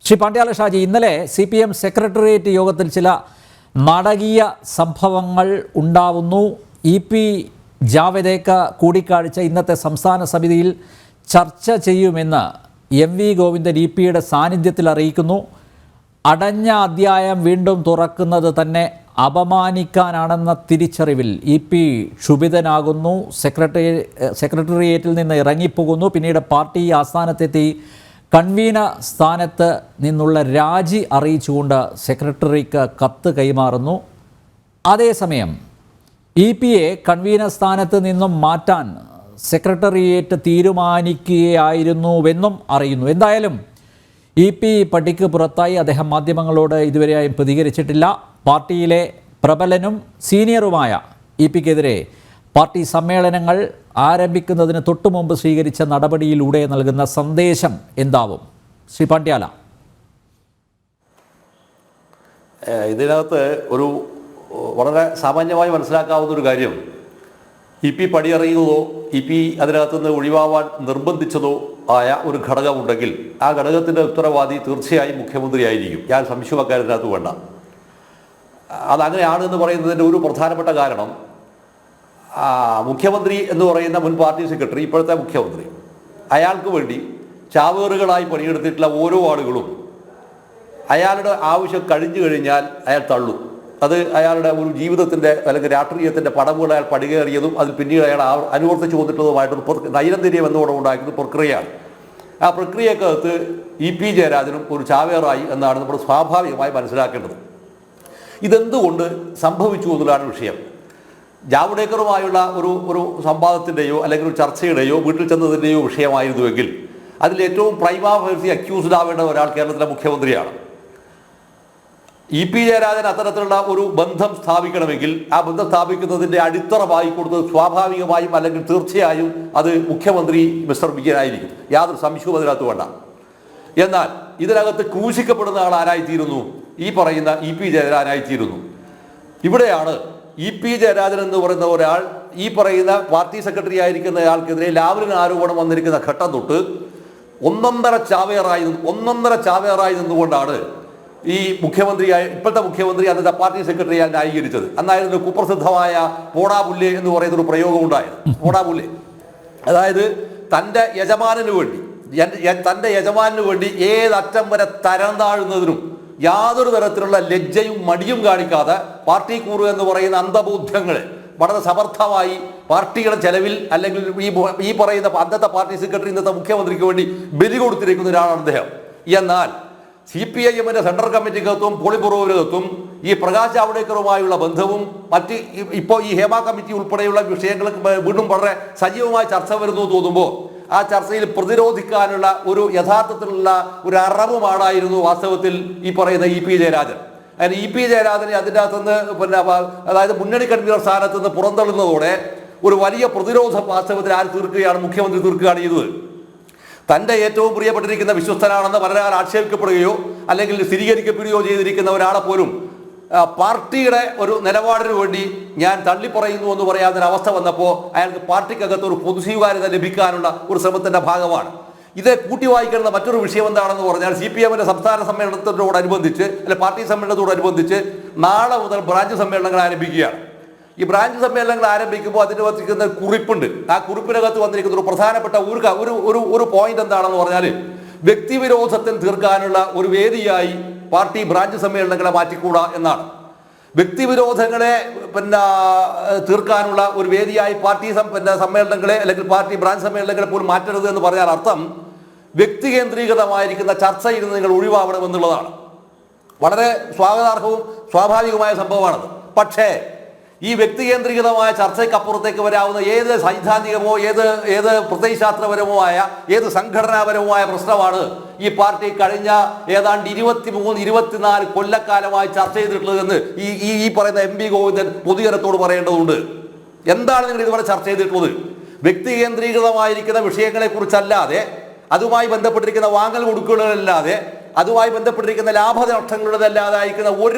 ശ്രീ പാണ്ഡ്യാല ഷാജി, ഇന്നലെ CPM secretariat യോഗത്തിൽ ചില നാടകീയ സംഭവങ്ങൾ ഉണ്ടാവുന്നു. EP ജാവേദേക്ക കൂടിക്കാഴ്ച ഇന്നത്തെ സംസ്ഥാന സമിതിയിൽ ചർച്ച ചെയ്യുമെന്ന് MV ഗോവിന്ദൻ EP-യുടെ സാന്നിധ്യത്തിൽ അറിയിക്കുന്നു. അടഞ്ഞ അധ്യായം വീണ്ടും തുറക്കുന്നത് തന്നെ അപമാനിക്കാനാണെന്ന തിരിച്ചറിവിൽ EP ക്ഷുഭിതനാകുന്നു. സെക്രട്ടേറിയറ്റിൽ നിന്ന് ഇറങ്ങിപ്പോകുന്നു. പിന്നീട് പാർട്ടി ആസ്ഥാനത്തെത്തി കൺവീനർ സ്ഥാനത്ത് നിന്നുള്ള രാജി അറിയിച്ചുകൊണ്ട് സെക്രട്ടറിക്ക് കത്ത് കൈമാറുന്നു. അതേസമയം EP-യെ കൺവീനർ സ്ഥാനത്ത് നിന്നും മാറ്റാൻ സെക്രട്ടേറിയറ്റ് തീരുമാനിക്കുകയായിരുന്നുവെന്നും അറിയുന്നു. എന്തായാലും EP പട്ടിക്ക് പുറത്തായി. അദ്ദേഹം മാധ്യമങ്ങളോട് ഇതുവരെയായും പ്രതികരിച്ചിട്ടില്ല. പാർട്ടിയിലെ പ്രബലനും സീനിയറുമായ EP-ക്കെതിരെ പാർട്ടി സമ്മേളനങ്ങൾ ആരംഭിക്കുന്നതിന് തൊട്ടു മുമ്പ് സ്വീകരിച്ച നടപടിയിലൂടെ നൽകുന്ന സന്ദേശം എന്താവും? ശ്രീ പാണ്ഡ്യാല. ഇതിനകത്ത് ഒരു വളരെ സാമാന്യമായി മനസ്സിലാക്കാവുന്ന ഒരു കാര്യം, EP പടിയറിയുന്നതോ EP അതിനകത്തുനിന്ന് ഒഴിവാവാൻ നിർബന്ധിച്ചതോ ആയ ഒരു ഘടകമുണ്ടെങ്കിൽ ആ ഘടകത്തിൻ്റെ ഉത്തരവാദി തീർച്ചയായും മുഖ്യമന്ത്രിയായിരിക്കും. ഞാൻ സംശയം അക്കാര്യത്തിനകത്ത് വേണ്ട. അതങ്ങനെയാണ് എന്ന് പറയുന്നതിൻ്റെ ഒരു പ്രധാനപ്പെട്ട കാരണം, മുഖ്യമന്ത്രി എന്ന് പറയുന്ന മുൻ പാർട്ടി സെക്രട്ടറി, ഇപ്പോഴത്തെ മുഖ്യമന്ത്രി, അയാൾക്ക് വേണ്ടി ചാവേറുകളായി പണിയെടുത്തിട്ടുള്ള ഓരോ ആളുകളും അയാളുടെ ആവശ്യം കഴിഞ്ഞു കഴിഞ്ഞാൽ അയാൾ തള്ളും. അത് അയാളുടെ ഒരു ജീവിതത്തിൻ്റെ അല്ലെങ്കിൽ രാഷ്ട്രീയത്തിൻ്റെ പടവുകൾ അയാൾ പടികേറിയതും അതിൽ പിന്നീട് അയാൾ അനുവർത്തിച്ചു വന്നിട്ടുള്ളതുമായിട്ടൊരു നൈരന്തര്യം എന്നോടെ ഉണ്ടാക്കുന്ന പ്രക്രിയയാണ്. ആ പ്രക്രിയക്കകത്ത് EP ജയരാജനും ഒരു ചാവേറായി എന്നാണ് നമ്മൾ സ്വാഭാവികമായി മനസ്സിലാക്കേണ്ടത്. ഇതെന്തുകൊണ്ട് സംഭവിച്ചു എന്നുള്ളതാണ് വിഷയം. ജാവ്ദേക്കറുമായുള്ള ഒരു സംവാദത്തിൻ്റെയോ അല്ലെങ്കിൽ ഒരു ചർച്ചയുടെയോ വീട്ടിൽ ചെന്നതിൻ്റെയോ വിഷയമായിരുന്നുവെങ്കിൽ അതിൽ ഏറ്റവും പ്രൈമാ ഫേസി അക്യൂസ്ഡ് ആവേണ്ട ഒരാൾ കേരളത്തിലെ മുഖ്യമന്ത്രിയാണ്. EP ജയരാജൻ അത്തരത്തിലുള്ള ഒരു ബന്ധം സ്ഥാപിക്കണമെങ്കിൽ ആ ബന്ധം സ്ഥാപിക്കുന്നതിൻ്റെ അടിത്തറമായി കൊടുത്തത് സ്വാഭാവികമായും അല്ലെങ്കിൽ തീർച്ചയായും അത് മുഖ്യമന്ത്രി മിസ്റ്റർ വിജയനായിരിക്കും. യാതൊരു സംശയവും അതിനകത്ത് വേണ്ട. എന്നാൽ ഇതിനകത്ത് ക്രൂശിക്കപ്പെടുന്ന ആൾ ആരായിത്തീരുന്നു? ഈ പറയുന്ന EP ജയരാജനായിത്തീരുന്നു. ഇവിടെയാണ് EP ജയരാജൻ എന്ന് പറയുന്ന ഒരാൾ ഈ പറയുന്ന പാർട്ടി സെക്രട്ടറി ആയിരിക്കുന്ന ആൾക്കെതിരെ ലാവലിന് ആരോപണം വന്നിരിക്കുന്ന ഘട്ടം തൊട്ട് ഒന്നൊന്നര ചാവേറായി നിന്നുകൊണ്ടാണ് ഈ ഇപ്പോഴത്തെ മുഖ്യമന്ത്രി അന്നത്തെ പാർട്ടി സെക്രട്ടറിയെ ന്യായീകരിച്ചത്. അന്നായിരുന്നു കുപ്രസിദ്ധമായ പോടാപുല്ലെ എന്ന് പറയുന്നൊരു പ്രയോഗം ഉണ്ടായത്. പോടാപുല്ലെ, അതായത് തൻ്റെ യജമാനു വേണ്ടി ഏതറ്റം വരെ തരം താഴുന്നതിനും യാതൊരു തരത്തിലുള്ള ലജ്ജയും മടിയും കാണിക്കാതെ പാർട്ടി കൂറ് എന്ന് പറയുന്ന അന്ധബോധ്യങ്ങളെ വളരെ സമർത്ഥമായി പാർട്ടിയുടെ ചെലവിൽ അല്ലെങ്കിൽ ഈ പറയുന്ന അന്നത്തെ പാർട്ടി സെക്രട്ടറി ഇന്നത്തെ മുഖ്യമന്ത്രിക്ക് വേണ്ടി ബലി കൊടുത്തിരിക്കുന്ന ഒരാളാണ് അദ്ദേഹം. എന്നാൽ CPIM-ന്റെ സെൻട്രൽ കമ്മിറ്റിക്കകത്തും പോളിറ്റ് ഈ പ്രകാശ് ജാവ്ദേക്കറുമായുള്ള ബന്ധവും ഇപ്പോൾ ഈ ഹേമ കമ്മിറ്റി ഉൾപ്പെടെയുള്ള വിഷയങ്ങൾ വീണ്ടും വളരെ സജീവമായി ചർച്ച വരുന്നു തോന്നുമ്പോൾ ആ ചർച്ചയിൽ പ്രതിരോധിക്കാനുള്ള ഒരു യഥാർത്ഥത്തിലുള്ള ഒരു അറവുമാണായിരുന്നു വാസ്തവത്തിൽ ഈ പറയുന്ന EP ജയരാജൻ. അതിന് EP ജയരാജനെ അതിൻ്റെ അകത്തുനിന്ന് അതായത് മുന്നണി കൺവീനർ സ്ഥാനത്ത് നിന്ന് പുറന്തള്ളുന്നതോടെ ഒരു വലിയ പ്രതിരോധം വാസ്തവത്തിൽ ആര് തീർക്കുകയാണ്? മുഖ്യമന്ത്രി തീർക്കുകയാണ് ചെയ്തത്. തൻ്റെ ഏറ്റവും പ്രിയപ്പെട്ടിരിക്കുന്ന വിശ്വസ്തനാണെന്ന് പലരാൾ ആക്ഷേപിക്കപ്പെടുകയോ അല്ലെങ്കിൽ സ്ഥിരീകരിക്കപ്പെടുകയോ ചെയ്തിരിക്കുന്ന ഒരാളെ പോലും പാർട്ടിയുടെ ഒരു നിലപാടിന് വേണ്ടി ഞാൻ തള്ളിപ്പറയുന്നു എന്ന് പറയാവുന്നൊരവസ്ഥ വന്നപ്പോൾ അയാൾക്ക് പാർട്ടിക്കകത്ത് ഒരു പൊതുസ്വീകാര്യത ലഭിക്കാനുള്ള ഒരു ശ്രമത്തിൻ്റെ ഭാഗമാണ്. ഇത് കൂട്ടി വായിക്കുന്ന മറ്റൊരു വിഷയം എന്താണെന്ന് പറഞ്ഞാൽ CPM-ന്റെ സംസ്ഥാന സമ്മേളനത്തോടനുബന്ധിച്ച് അല്ലെങ്കിൽ പാർട്ടി സമ്മേളനത്തോടനുബന്ധിച്ച് നാളെ മുതൽ ബ്രാഞ്ച് സമ്മേളനങ്ങൾ ആരംഭിക്കുകയാണ്. ഈ ബ്രാഞ്ച് സമ്മേളനങ്ങൾ ആരംഭിക്കുമ്പോൾ അതിന് വന്നിരിക്കുന്ന കുറിപ്പുണ്ട്. ആ കുറിപ്പിനകത്ത് വന്നിരിക്കുന്ന ഒരു പ്രധാനപ്പെട്ട ഒരു പോയിന്റ് എന്താണെന്ന് പറഞ്ഞാൽ വ്യക്തിവിരോധത്തിന് തീർക്കാനുള്ള ഒരു വേദിയായി പാർട്ടി ബ്രാഞ്ച് സമ്മേളനങ്ങളെ മാറ്റിക്കൂടാ എന്നാണ്. വ്യക്തിവിരോധങ്ങളെ തീർക്കാനുള്ള ഒരു വേദിയായി പാർട്ടി സമ്മേളനങ്ങളെ അല്ലെങ്കിൽ പാർട്ടി ബ്രാഞ്ച് സമ്മേളനങ്ങളെ പോലും മാറ്റരുത് എന്ന് പറഞ്ഞാൽ അർത്ഥം വ്യക്തി കേന്ദ്രീകൃതമായിരിക്കുന്ന ചർച്ചയിൽ നിന്ന് നിങ്ങൾ ഒഴിവാവണമെന്നുള്ളതാണ്. വളരെ സ്വാഗതാർഹവും സ്വാഭാവികമായ സംഭവമാണത്. പക്ഷേ ഈ വ്യക്തി കേന്ദ്രീകൃതമായ ചർച്ചയ്ക്കപ്പുറത്തേക്ക് വരാവുന്ന ഏത് സൈദ്ധാന്തികമോ ഏത് പ്രത്യയശാസ്ത്രപരമോ ഏത് സംഘടനാപരവുമായ പ്രശ്നമാണ് ഈ പാർട്ടി കഴിഞ്ഞ ഏതാണ്ട് 23-24 കൊല്ലക്കാലമായി ചർച്ച ചെയ്തിട്ടുള്ളതെന്ന് ഈ പറയുന്ന MV ഗോവിന്ദൻ പൊതുജനത്തോട് പറയേണ്ടതുണ്ട്. എന്താണ് നിങ്ങൾ ഇതുവരെ ചർച്ച ചെയ്തിട്ടുള്ളത്? വ്യക്തി കേന്ദ്രീകൃതമായിരിക്കുന്ന വിഷയങ്ങളെ കുറിച്ചല്ലാതെ, അതുമായി ബന്ധപ്പെട്ടിരിക്കുന്ന വാങ്ങൽ കൊടുക്കലല്ലാതെ, അതുമായി ബന്ധപ്പെട്ടിരിക്കുന്ന ലാഭനഷ്ടങ്ങളുടേതല്ലാതായിരിക്കുന്ന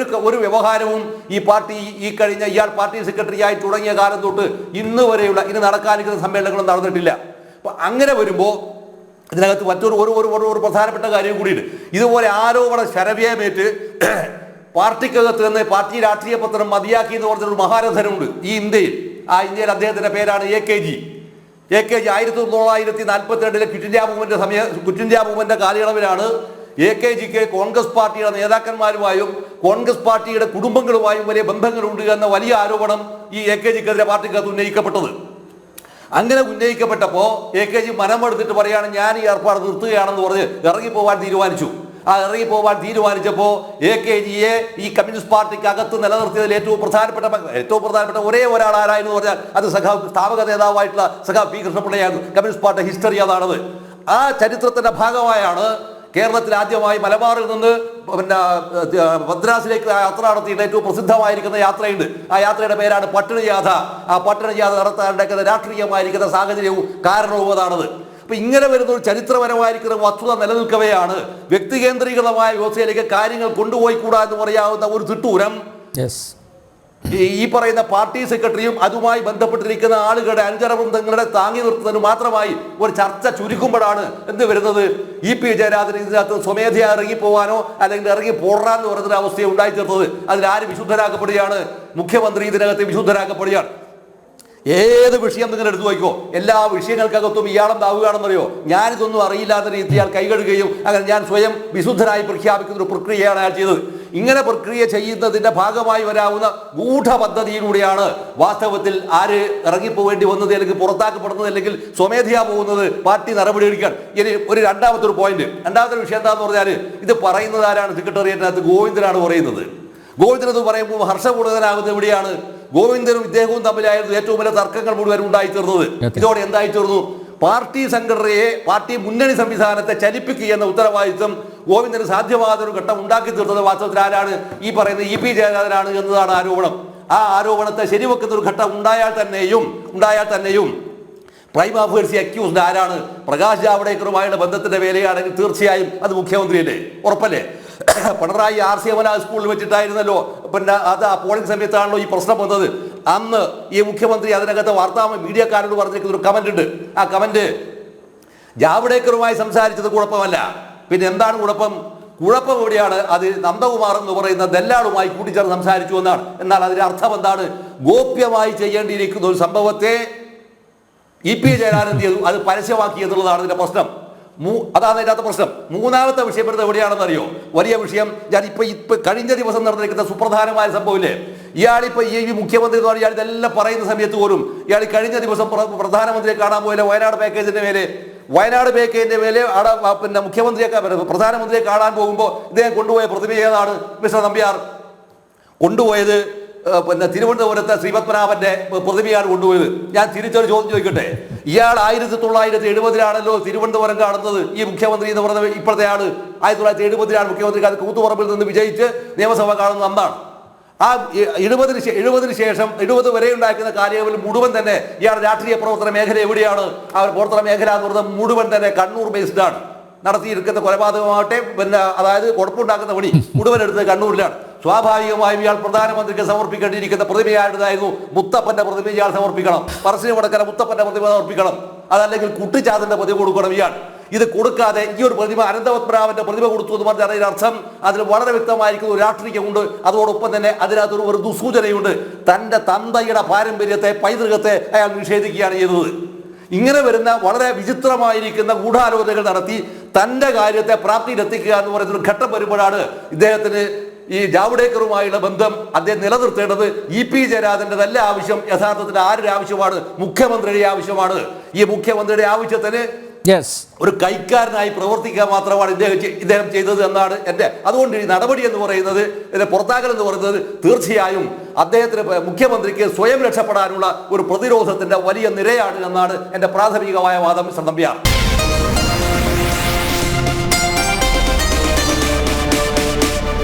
ഒരു വ്യവഹാരവും ഈ പാർട്ടി ഇയാൾ പാർട്ടി സെക്രട്ടറിയായി തുടങ്ങിയ കാലം തൊട്ട് ഇന്ന് നടക്കാനിരിക്കുന്ന സമ്മേളനങ്ങളും നടന്നിട്ടില്ല. അപ്പം അങ്ങനെ വരുമ്പോൾ ഇതിനകത്ത് മറ്റൊരു ഒരു ഒരു ഒരു പ്രധാനപ്പെട്ട കാര്യം കൂടിയുണ്ട്. ഇതുപോലെ ആരോപണ ശരവ്യമേറ്റ് പാർട്ടിക്കകത്ത് നിന്ന് പാർട്ടി രാഷ്ട്രീയ പത്രം മതിയാക്കി എന്ന് പറഞ്ഞൊരു മഹാരഥനുണ്ട് ഈ ഇന്ത്യയിൽ. ആ ഇന്ത്യയിൽ അദ്ദേഹത്തിന്റെ പേരാണ് AKG. 1942 ക്വിറ്റ് ഇന്ത്യ മൂവ്മെന്റ് കാലയളവിലാണ് AKGക്ക് കോൺഗ്രസ് പാർട്ടിയുടെ നേതാക്കന്മാരുമായും കോൺഗ്രസ് പാർട്ടിയുടെ കുടുംബങ്ങളുമായും വലിയ ബന്ധങ്ങളുണ്ട് എന്ന വലിയ ആരോപണം ഈ AKGക്കെതിരെ പാർട്ടിക്കകത്ത് ഉന്നയിക്കപ്പെട്ടത്. അങ്ങനെ ഉന്നയിക്കപ്പെട്ടപ്പോൾ AKG മനമെടുത്തിട്ട് പറയാണ് ഞാൻ ഈ ഏർപ്പാട് നിർത്തുകയാണെന്ന് പറഞ്ഞ് ഇറങ്ങിപ്പോവാൻ തീരുമാനിച്ചു. ആ ഇറങ്ങിപ്പോവാൻ തീരുമാനിച്ചപ്പോൾ AKGയെ ഈ കമ്മ്യൂണിസ്റ്റ് പാർട്ടിക്ക് അകത്ത് നിലനിർത്തിയതിൽ ഏറ്റവും പ്രധാനപ്പെട്ട ഒരേ ഒരാൾ ആരായെന്ന് പറഞ്ഞാൽ അത് സ്ഥാപക നേതാവായിട്ടുള്ള P. കൃഷ്ണപിള്ളയായിരുന്നു. കമ്മ്യൂണിസ്റ്റ് പാർട്ടി ഹിസ്റ്ററി അതാണത്. ആ ചരിത്രത്തിന്റെ ഭാഗമായാണ് കേരളത്തിൽ ആദ്യമായി മലബാറിൽ നിന്ന് മദ്രാസിലേക്ക് യാത്ര നടത്തിയിട്ട് ഏറ്റവും പ്രസിദ്ധമായിരിക്കുന്ന യാത്രയുണ്ട്. ആ യാത്രയുടെ പേരാണ് പട്ടിണി ജാഥ. ആ പട്ടിണി ജാഥ നടത്താനുണ്ടാക്കുന്ന രാഷ്ട്രീയമായിരിക്കുന്ന സാഹചര്യവും കാരണവും അതാണത്. അപ്പൊ ഇങ്ങനെ വരുന്ന ഒരു ചരിത്രപരമായിരിക്കുന്ന വസ്തുത നിലനിൽക്കവെയാണ് വ്യക്തികേന്ദ്രീകൃതമായ വ്യവസ്ഥയിലേക്ക് കാര്യങ്ങൾ കൊണ്ടുപോയി കൂടാ എന്ന് പറയാവുന്ന ഒരു തിട്ടൂരം ഈ പറയുന്ന പാർട്ടി സെക്രട്ടറിയും അതുമായി ബന്ധപ്പെട്ടിരിക്കുന്ന ആളുകളുടെ അനുചരവൃന്ദങ്ങളുടെ താങ്ങി നിർത്തുന്നതിന് മാത്രമായി ഒരു ചർച്ച ചുരുക്കുമ്പോഴാണ് എന്ത് വരുന്നത്? EP ജയരാജൻ ഇതിനകത്ത് സ്വമേധയാ ഇറങ്ങിപ്പോവാനോ അല്ലെങ്കിൽ ഇറങ്ങി പോടാന്ന് പറയുന്ന അവസ്ഥയെ ഉണ്ടായിത്തീർത്തത്. അതിലാര് വിശുദ്ധരാക്കപ്പെടുകയാണ്? മുഖ്യമന്ത്രി ഇതിനകത്ത് വിശുദ്ധരാക്കപ്പെടുകയാണ്. ഏത് വിഷയം നിങ്ങൾ എടുത്തു നോക്കിക്കോ, എല്ലാ വിഷയങ്ങൾക്കകത്തും ഇയാളെന്താവുകയാണെന്നറിയോ? ഞാനിതൊന്നും അറിയില്ല എന്ന രീതിയിൽ ഇയാൾ കൈകഴുകുകയും അങ്ങനെ ഞാൻ സ്വയം വിശുദ്ധരായി പ്രഖ്യാപിക്കുന്ന ഒരു പ്രക്രിയയാണ് അയാൾ ചെയ്തത്. ഇങ്ങനെ പ്രക്രിയ ചെയ്യുന്നതിന്റെ ഭാഗമായി വരാവുന്ന ഗൂഢപദ്ധതിയിലൂടെയാണ് വാസ്തവത്തിൽ ആര് ഇറങ്ങിപ്പോവേണ്ടി വന്നത് അല്ലെങ്കിൽ പുറത്താക്കപ്പെടുന്നത് അല്ലെങ്കിൽ സ്വമേധയാ പോകുന്നത് പാർട്ടി നടപടിയെടുക്കാൻ. ഇനി ഒരു രണ്ടാമത്തെ വിഷയം എന്താണെന്ന് പറഞ്ഞാൽ ഇത് പറയുന്നത് ആരാണ്? സെക്രട്ടേറിയറ്റിനകത്ത് ഗോവിന്ദനാണ് പറയുന്നത്. ഗോവിന്ദൻ എന്ന് പറയുമ്പോൾ ഹർഷപൂർവ്വനാകുന്നത് എവിടെയാണ്? ഗോവിന്ദനും ഇദ്ദേഹവും തമ്മിലായിരുന്നു ഏറ്റവും വലിയ തർക്കങ്ങൾ മുഴുവൻ ഉണ്ടായിത്തീർന്നത്. ഇതോടെ എന്തായിത്തീർന്നു? പാർട്ടി സംഘടനയെ പാർട്ടി മുന്നണി സംവിധാനത്തെ ചലിപ്പിക്കുക എന്ന ഉത്തരവാദിത്വം ഗോവിന്ദന് സാധ്യമാകാത്തൊരു ഘട്ടം ഉണ്ടാക്കി തീർത്തത് വാസ്തവത്തിൽ ആരാണ്? ഈ പറയുന്ന EP ജയരാജനാണ് എന്നതാണ് ആരോപണം. ആ ആരോപണത്തെ ശരിവെക്കുന്ന ഒരു ഘട്ടം ഉണ്ടായാൽ തന്നെയും പ്രൈമാ ഫേഴ്സി അക്യൂസ്ഡ് ആരാണ്? പ്രകാശ് ജാവ്ദേക്കറുമായുള്ള ബന്ധത്തിന്റെ വേലയാണെങ്കിൽ തീർച്ചയായും അത് മുഖ്യമന്ത്രിയല്ലേ? ഉറപ്പല്ലേ? പിണറായി RC സ്കൂളിൽ വെച്ചിട്ടായിരുന്നല്ലോ അത് ആ പോളിംഗ് സമയത്താണല്ലോ ഈ പ്രശ്നം വന്നത്. അന്ന് ഈ മുഖ്യമന്ത്രി അതിനകത്ത് മീഡിയക്കാരോട് പറഞ്ഞിരിക്കുന്ന ഒരു കമന്റ് ഉണ്ട്. ആ കമന്റ് ജാവ്ദേക്കറുമായി സംസാരിച്ചത് കുഴപ്പമല്ല, പിന്നെ എന്താണ് കുഴപ്പം എവിടെയാണ്? അത് നന്ദകുമാർ എന്ന് പറയുന്ന ദല്ലാളുമായി കൂട്ടിച്ചേർന്ന് സംസാരിച്ചു എന്നാണ്. എന്നാൽ അതിന്റെ അർത്ഥം എന്താണ്? ഗോപ്യമായി ചെയ്യേണ്ടിയിരിക്കുന്ന ഒരു സംഭവത്തെ EP ജയരാജൻ എന്ത് ചെയ്തു? അത് പരസ്യമാക്കി എന്നുള്ളതാണ് ഇതിന്റെ പ്രശ്നം. അതാണ് അതിനകത്ത് പ്രശ്നം. മൂന്നാമത്തെ വിഷയം വരുന്നത് എവിടെയാണെന്ന് അറിയോ? വലിയ വിഷയം ഞാൻ ഇപ്പൊ കഴിഞ്ഞ ദിവസം നടന്നിരിക്കുന്ന സുപ്രധാനമായ സംഭവമില്ലേ? ഇയാളിപ്പോ ഈ മുഖ്യമന്ത്രി എന്ന് പറഞ്ഞാൽ ഇതെല്ലാം പറയുന്ന സമയത്ത് പോലും ഇയാൾ കഴിഞ്ഞ ദിവസം പ്രധാനമന്ത്രിയെ കാണാൻ പോയില്ല. വയനാട് പാക്കേജിന്റെ മേലെ അവിടെ പ്രധാനമന്ത്രിയെ കാണാൻ പോകുമ്പോൾ ഇദ്ദേഹം കൊണ്ടുപോയ പ്രതിമ ഏതാണ്? മിസ്റ്റർ നമ്പ്യാർ കൊണ്ടുപോയത് തിരുവനന്തപുരത്തെ ശ്രീപത്മനാഭന്റെ പ്രതിമയാണ് കൊണ്ടുപോയത്. ഞാൻ തിരിച്ചൊരു ചോദ്യം ചോദിക്കട്ടെ, ഇയാൾ 1970 തിരുവനന്തപുരം കാണുന്നത്. ഈ മുഖ്യമന്ത്രി എന്ന് പറഞ്ഞ ഇപ്പോഴത്തെ ആള് 1970 മുഖ്യമന്ത്രി കൂത്തുപറമ്പിൽ നിന്ന് വിജയിച്ച് നിയമസഭ കാണുന്നത് അന്നാണ്. ആ 70 ശേഷം 70 വരെ ഉണ്ടാക്കുന്ന കാലയളവിൽ മുഴുവൻ തന്നെ ഇയാളുടെ രാഷ്ട്രീയ പ്രവർത്തന മേഖല എവിടെയാണ്? ആ പ്രവർത്തന മേഖല എന്ന് പറയുന്നത് മുഴുവൻ തന്നെ കണ്ണൂർ ബേസ്ഡ് ആണ്. നടത്തിയിരിക്കുന്ന കൊലപാതകമാകട്ടെ അതായത് കുഴപ്പമുണ്ടാക്കുന്ന പണി മുഴുവൻ എടുത്തത് കണ്ണൂരിലാണ്. സ്വാഭാവികമായും ഇയാൾ പ്രധാനമന്ത്രിക്ക് സമർപ്പിക്കേണ്ടിയിരിക്കുന്ന പ്രതിമയായിരുന്നായിരുന്നു മുത്തപ്പന്റെ പ്രതിമ ഇയാൾ സമർപ്പിക്കണം. പറശ്ശിനി വടക്കര മുത്തപ്പന്റെ പ്രതിമ സമർപ്പിക്കണം. അതല്ലെങ്കിൽ കുട്ടിച്ചാത്തന്റെ പ്രതിമ കൊടുക്കണം. ഇയാൾ ഇത് കൊടുക്കാതെ ഈ ഒരു പ്രതിമ അനന്തപത്മനാഭന്റെ പ്രതിമ കൊടുത്തു എന്ന് പറഞ്ഞാൽ അതിനർത്ഥം അതിൽ വളരെ വ്യക്തമായിരിക്കുന്ന ഒരു രാഷ്ട്രീയമുണ്ട്. അതോടൊപ്പം തന്നെ അതിനകത്തൊരു ഒരു ദുസൂചനയുണ്ട്. തന്റെ തന്തയുടെ പാരമ്പര്യത്തെ പൈതൃകത്തെ അയാൾ നിഷേധിക്കുകയാണ് ചെയ്തത്. ഇങ്ങനെ വരുന്ന വളരെ വിചിത്രമായിരിക്കുന്ന ഗൂഢാലോചനകൾ നടത്തി തന്റെ കാര്യത്തെ പ്രാപ്തിയിലെത്തിക്കുക എന്ന് പറയുന്ന ഒരു ഘട്ടം വരുമ്പോഴാണ് ഇദ്ദേഹത്തിന് ഈ ജാവ്ദേക്കറുമായുള്ള ബന്ധം അദ്ദേഹം നിലനിർത്തേണ്ടത്. EP ജയരാജന്റെതല്ല ആവശ്യം. യഥാർത്ഥത്തിൽ ആരുടെ ആവശ്യമാണ്? മുഖ്യമന്ത്രിയുടെ ആവശ്യമാണ്. ഈ മുഖ്യമന്ത്രിയുടെ ആവശ്യത്തിന് ഒരു കൈക്കാരനായി പ്രവർത്തിക്കുക മാത്രമാണ് ഇദ്ദേഹം ചെയ്തത് എന്നാണ് അതുകൊണ്ട് ഈ നടപടി എന്ന് പറയുന്നത്, പുറത്താക്കൽ എന്ന് പറയുന്നത് തീർച്ചയായും അദ്ദേഹത്തിന് മുഖ്യമന്ത്രിക്ക് സ്വയം രക്ഷപ്പെടാനുള്ള ഒരു പ്രതിരോധത്തിന്റെ വലിയ നിരയാണ് എന്നാണ് എന്റെ പ്രാഥമികമായ വാദം. മിസ്റ്റർ നമ്പ്യാർ.